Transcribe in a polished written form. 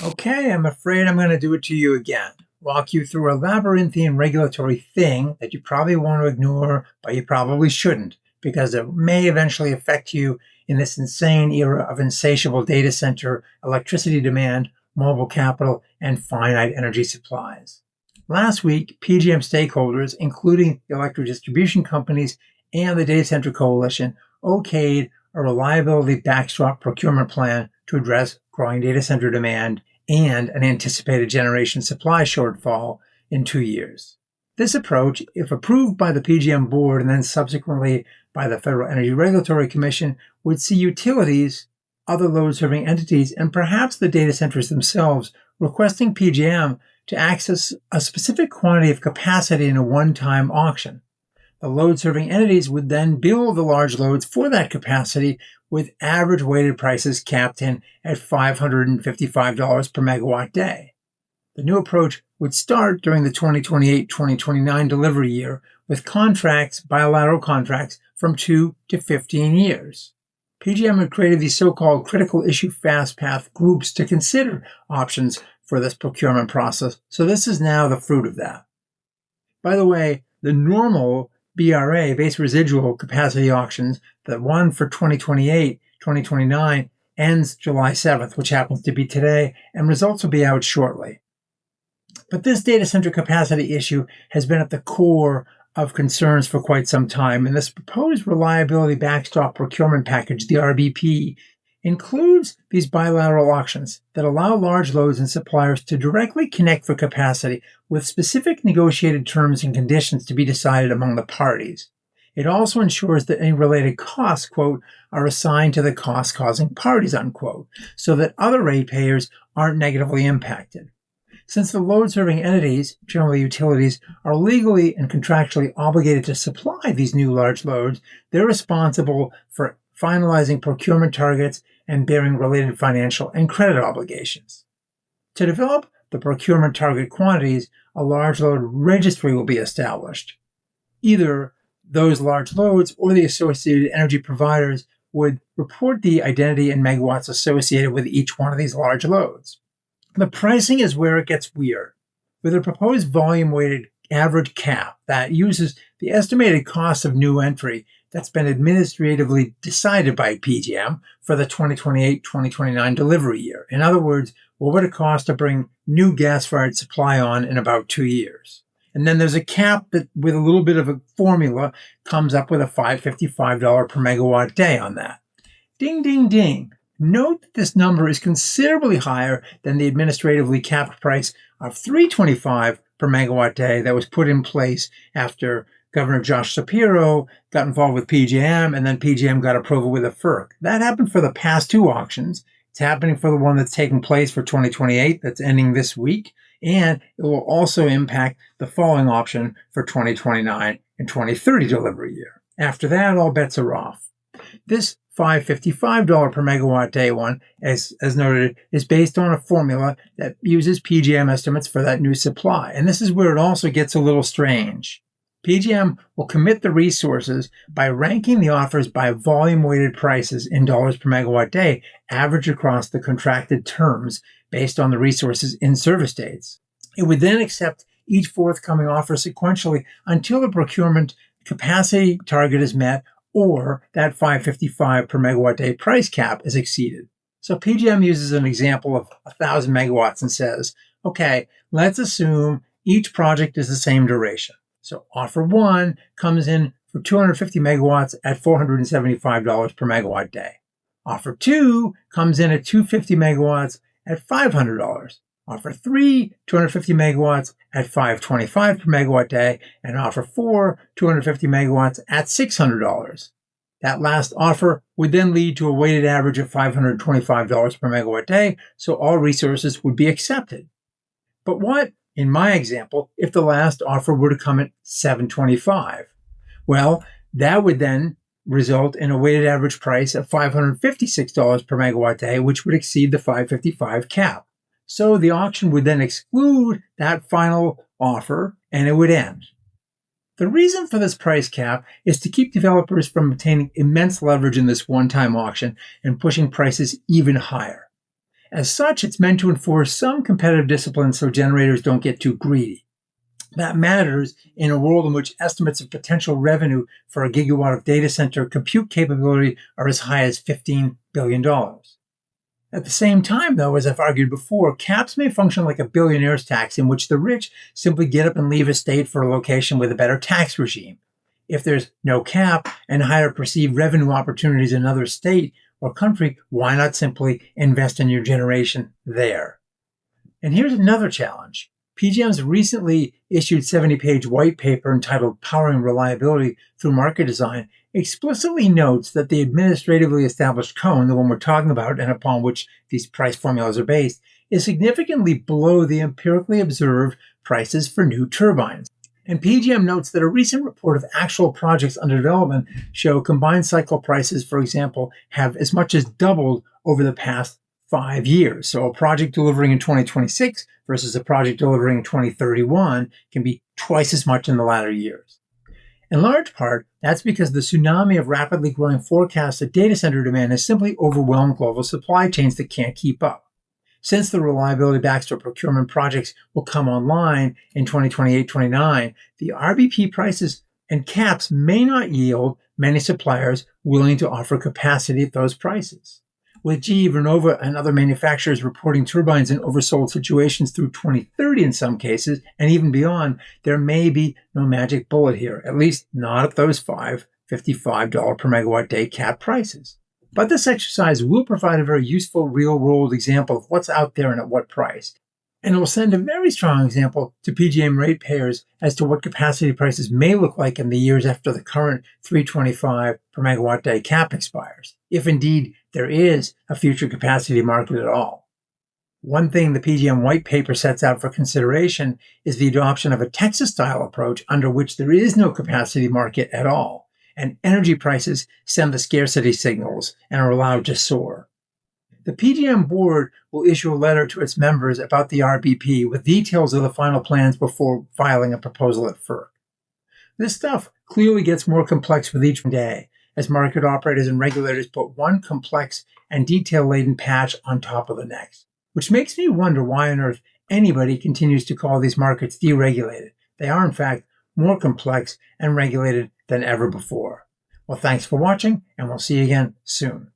Okay, I'm afraid I'm going to do it to you again. Walk you through a labyrinthian regulatory thing that you probably want to ignore, but you probably shouldn't, because it may eventually affect you in this insane era of insatiable data center, electricity demand, mobile capital, and finite energy supplies. Last week, PJM stakeholders, including the electric distribution companies and the Data Center Coalition, okayed a reliability backstop procurement plan to address growing data center demand and an anticipated generation supply shortfall in 2 years. This approach, if approved by the PJM board and then subsequently by the Federal Energy Regulatory Commission, would see utilities, other load-serving entities, and perhaps the data centers themselves requesting PJM to access a specific quantity of capacity in a one-time auction. The load-serving entities would then bill the large loads for that capacity with average weighted prices capped in at $555 per megawatt day. The new approach would start during the 2028-2029 delivery year with bilateral contracts from 2 to 15 years. PJM had created these so-called critical issue fast path groups to consider options for this procurement process, so this is now the fruit of that. By the way, the normal BRA, base residual capacity auctions, the one for 2028-2029 ends July 7th, which happens to be today, and results will be out shortly. But this data center capacity issue has been at the core of concerns for quite some time, and this proposed Reliability Backstop Procurement Package, the RBP, includes these bilateral auctions that allow large loads and suppliers to directly connect for capacity with specific negotiated terms and conditions to be decided among the parties. It also ensures that any related costs, quote, are assigned to the cost-causing parties, unquote, so that other ratepayers aren't negatively impacted. Since the load-serving entities, generally utilities, are legally and contractually obligated to supply these new large loads, they're responsible for finalizing procurement targets and bearing related financial and credit obligations. To develop the procurement target quantities, a large load registry will be established. Either those large loads or the associated energy providers would report the identity and megawatts associated with each one of these large loads. The pricing is where it gets weird. With a proposed volume-weighted average cap that uses the estimated cost of new entry that's been administratively decided by PJM for the 2028-2029 delivery year. In other words, what would it cost to bring new gas-fired supply on in about 2 years? And then there's a cap that, with a little bit of a formula, comes up with a $555 per megawatt day on that. Ding, ding, ding. Note that this number is considerably higher than the administratively capped price of $325 per megawatt day that was put in place after Governor Josh Shapiro got involved with PJM, and then PJM got approval with a FERC. That happened for the past 2 auctions. It's happening for the one that's taking place for 2028, that's ending this week, and it will also impact the following auction for 2029 and 2030 delivery year. After that, all bets are off. This $555 per megawatt day one, as noted, is based on a formula that uses PJM estimates for that new supply. And this is where it also gets a little strange. PJM will commit the resources by ranking the offers by volume-weighted prices in dollars per megawatt day, averaged across the contracted terms based on the resources in service dates. It would then accept each forthcoming offer sequentially until the procurement capacity target is met or that $555 per megawatt day price cap is exceeded. So PJM uses an example of 1,000 megawatts and says, okay, let's assume each project is the same duration. So offer 1 comes in for 250 megawatts at $475 per megawatt day. Offer 2 comes in at 250 megawatts at $500. Offer 3, 250 megawatts at $525 per megawatt day, and offer 4, 250 megawatts at $600. That last offer would then lead to a weighted average of $525 per megawatt day, so all resources would be accepted. But what, in my example, if the last offer were to come at $725? Well, that would then result in a weighted average price of $556 per megawatt day, which would exceed the $555 cap. So the auction would then exclude that final offer and it would end. The reason for this price cap is to keep developers from obtaining immense leverage in this one-time auction and pushing prices even higher. As such, it's meant to enforce some competitive discipline so generators don't get too greedy. That matters in a world in which estimates of potential revenue for a gigawatt of data center compute capability are as high as $15 billion. At the same time, though, as I've argued before, caps may function like a billionaire's tax in which the rich simply get up and leave a state for a location with a better tax regime. If there's no cap and higher perceived revenue opportunities in another state or country, why not simply invest in your generation there? And here's another challenge. PJM's recently issued 70-page white paper entitled Powering Reliability Through Market Design explicitly notes that the administratively established cone, the one we're talking about and upon which these price formulas are based, is significantly below the empirically observed prices for new turbines. And PJM notes that a recent report of actual projects under development show combined cycle prices, for example, have as much as doubled over the past 5 years. So a project delivering in 2026 versus a project delivering in 2031 can be twice as much in the latter years. In large part, that's because the tsunami of rapidly growing forecasts of data center demand has simply overwhelmed global supply chains that can't keep up. Since the Reliability Backstop Procurement projects will come online in 2028-29, the RBP prices and caps may not yield many suppliers willing to offer capacity at those prices. With GE, Vernova, and other manufacturers reporting turbines in oversold situations through 2030 in some cases, and even beyond, there may be no magic bullet here, at least not at those $55 per megawatt day cap prices. But this exercise will provide a very useful real-world example of what's out there and at what price. And it will send a very strong example to PJM ratepayers as to what capacity prices may look like in the years after the current $325 per megawatt day cap expires, if indeed there is a future capacity market at all. One thing the PJM white paper sets out for consideration is the adoption of a Texas-style approach under which there is no capacity market at all, and energy prices send the scarcity signals and are allowed to soar. The PJM board will issue a letter to its members about the RBP with details of the final plans before filing a proposal at FERC. This stuff clearly gets more complex with each day, as market operators and regulators put one complex and detail-laden patch on top of the next, which makes me wonder why on earth anybody continues to call these markets deregulated. They are, in fact, more complex and regulated than ever before. Well, thanks for watching, and we'll see you again soon.